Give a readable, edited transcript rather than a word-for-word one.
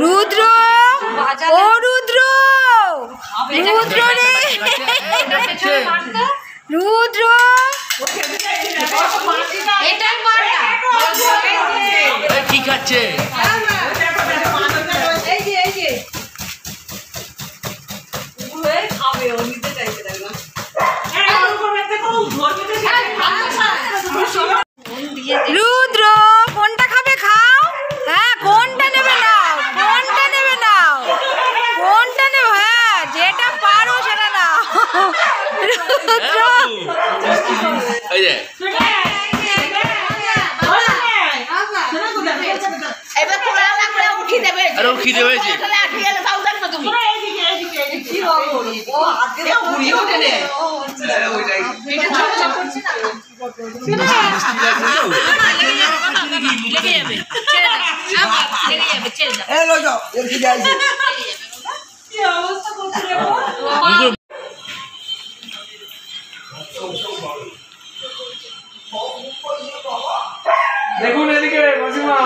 রুদ্র, ও রুদ্র, রুদ্র রে, রুদ্র, কি খাচ্ছে? রুদ্র কোনটা খাবে খাও। হ্যাঁ কোনটা নেবে নাও, কোনটা নেবে নাও, কোনটা নেবে, হ্যাঁ যেটা পারো সেটা নাও। রুদ্র উঠি দেবে দেখুন এদিকে মাসিমা।